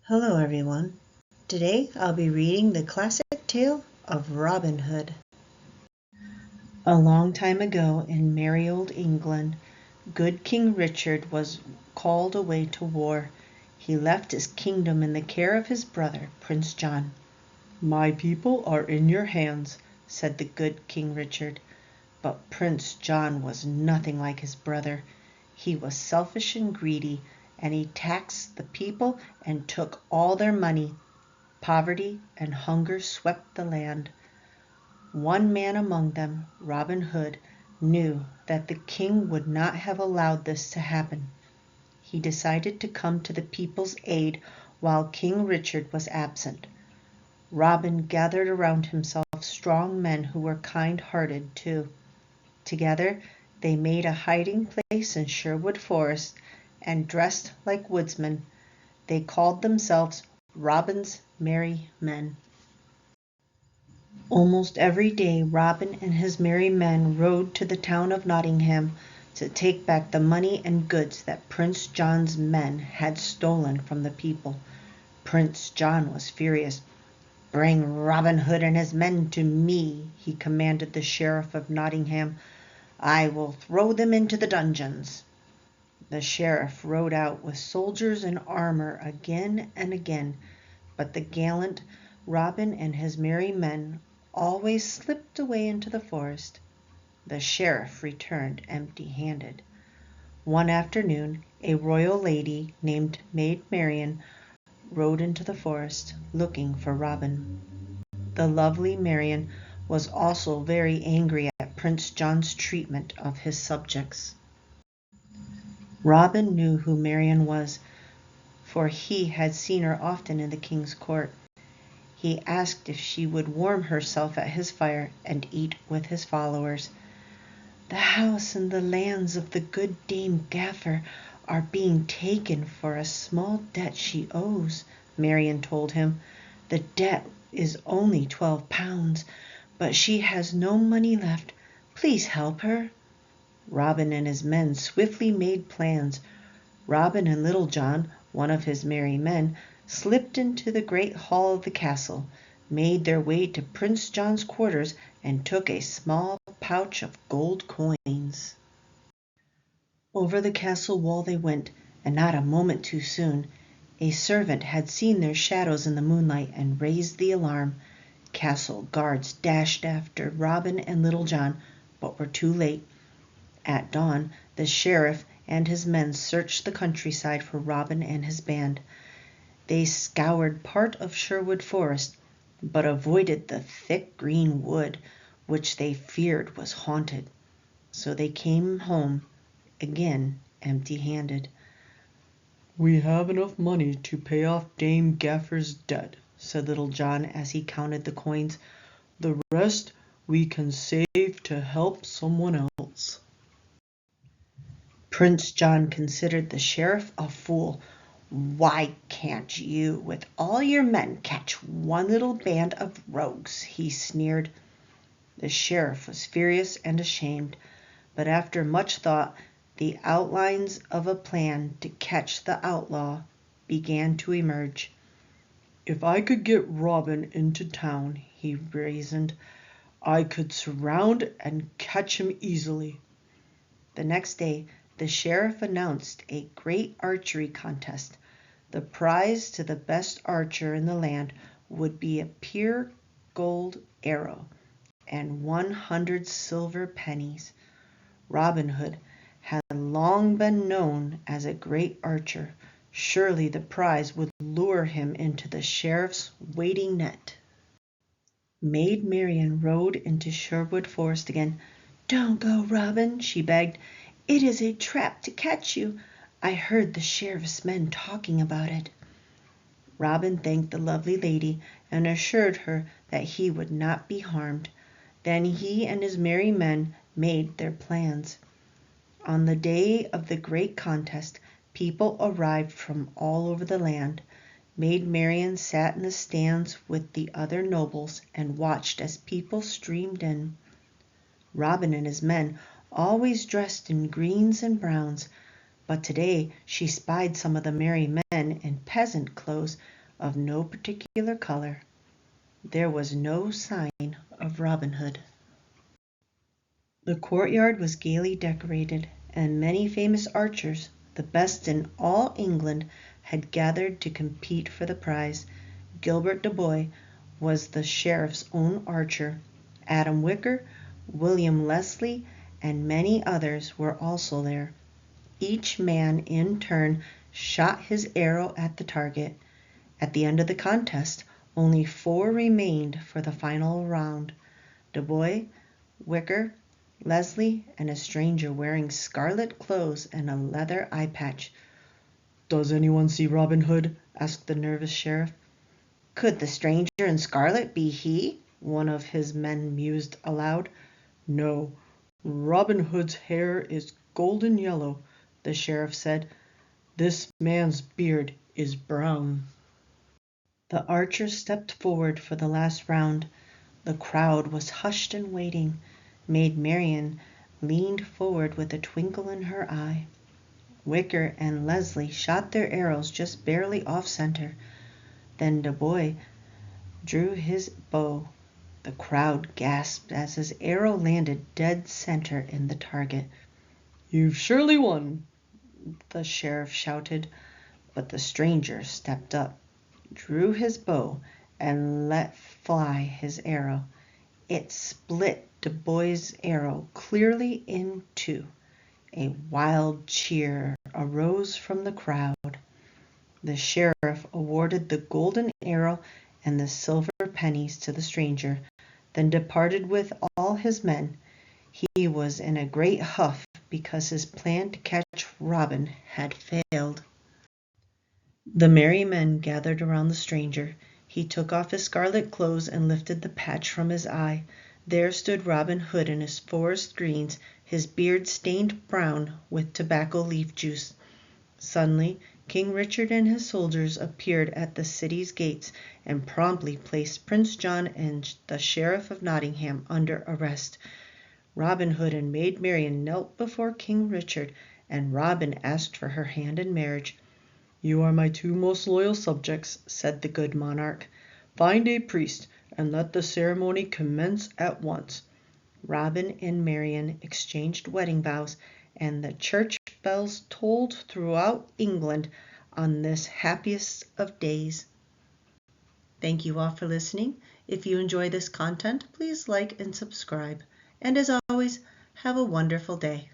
Hello everyone. Today I'll be reading the classic tale of Robin Hood. A long time ago in merry old England, good King Richard was called away to war. He left his kingdom in the care of his brother, Prince John. "My people are in your hands," said the good King Richard. But Prince John was nothing like his brother. He was selfish and greedy, and he taxed the people and took all their money. Poverty and hunger swept the land. One man among them, Robin Hood, knew that the king would not have allowed this to happen. He decided to come to the people's aid while King Richard was absent. Robin gathered around himself strong men who were kind-hearted too. Together they made a hiding place in Sherwood Forest, and dressed like woodsmen, they called themselves Robin's Merry Men. Almost every day Robin and his merry men rode to the town of Nottingham to take back the money and goods that Prince John's men had stolen from the people. Prince John was furious. "Bring Robin Hood and his men to me," he commanded the sheriff of Nottingham. "I will throw them into the dungeons." The sheriff rode out with soldiers in armor again and again, but the gallant Robin and his merry men always slipped away into the forest. The sheriff returned empty-handed. One afternoon a royal lady named Maid Marian rode into the forest, looking for Robin. The lovely Marian was also very angry at Prince John's treatment of his subjects. Robin knew who Marian was, for he had seen her often in the king's court. He asked if she would warm herself at his fire and eat with his followers. "The house and the lands of the good Dame Gaffer are being taken for a small debt she owes," Marian told him. "The debt is only 12 pounds, but she has no money left. Please help her." Robin and his men swiftly made plans. Robin and Little John, one of his merry men, slipped into the great hall of the castle, made their way to Prince John's quarters, and took a small pouch of gold coins. Over the castle wall they went, and not a moment too soon. A servant had seen their shadows in the moonlight and raised the alarm. Castle guards dashed after Robin and Little John, but were too late. At dawn the sheriff and his men searched the countryside for Robin and his band. They scoured part of Sherwood Forest, but avoided the thick green wood, which they feared was haunted. So they came home again empty-handed. "We have enough money to pay off Dame Gaffer's debt," said Little John as he counted the coins. "The rest we can save to help someone else." Prince John considered the sheriff a fool. "Why can't you, with all your men, catch one little band of rogues?" he sneered. The sheriff was furious and ashamed, but after much thought the outlines of a plan to catch the outlaw began to emerge. "If I could get Robin into town," he reasoned, "I could surround and catch him easily." The next day the sheriff announced a great archery contest. The prize to the best archer in the land would be a pure gold arrow and 100 silver pennies. Robin Hood had long been known as a great archer. Surely the prize would lure him into the sheriff's waiting net. Maid Marian rode into Sherwood Forest again. "Don't go, Robin," she begged. "It is a trap to catch you. I heard the sheriff's men talking about it." Robin thanked the lovely lady and assured her that he would not be harmed. Then he and his merry men made their plans. On the day of the great contest, people arrived from all over the land. Maid Marian sat in the stands with the other nobles and watched as people streamed in. Robin and his men, always dressed in greens and browns, But today she spied some of the merry men in peasant clothes of no particular color. There was no sign of Robin Hood. The courtyard was gaily decorated, and many famous archers, the best in all England, had gathered to compete for the prize. Gilbert de Bois was the sheriff's own archer. Adam Wicker, William Leslie, and many others were also there. Each man in turn shot his arrow at the target. At the end of the contest, only 4 remained for the final round: de Bois, Wicker, Leslie, and a stranger wearing scarlet clothes and a leather eye patch. "Does anyone see Robin Hood?" asked the nervous sheriff. "Could the stranger in scarlet be he?" one of his men mused aloud. "No, Robin Hood's hair is golden yellow," the sheriff said. "This man's beard is brown." The archers stepped forward for the last round. The crowd was hushed and waiting. Maid Marian leaned forward with a twinkle in her eye. Wicker and Leslie shot their arrows just barely off center. Then de Bois drew his bow. The crowd gasped as his arrow landed dead center in the target. "You've surely won," the sheriff shouted. But the stranger stepped up, drew his bow, and let fly his arrow. It split de Bois' arrow clearly in two. A wild cheer arose from the crowd. The sheriff awarded the golden arrow and the silver pennies to the stranger, then departed with all his men. He was in a great huff because his plan to catch Robin had failed. The merry men gathered around the stranger. He took off his scarlet clothes and lifted the patch from his eye. There stood Robin Hood in his forest greens, his beard stained brown with tobacco leaf juice. Suddenly King Richard and his soldiers appeared at the city's gates and promptly placed Prince John and the Sheriff of Nottingham under arrest. Robin Hood and Maid Marian knelt before King Richard, and Robin asked for her hand in marriage. "You are my 2 most loyal subjects," said the good monarch. "Find a priest, and let the ceremony commence at once." Robin and Marian exchanged wedding vows, and the church bells tolled throughout England on this happiest of days. Thank you all for listening. If you enjoy this content, please like and subscribe. And as always, have a wonderful day.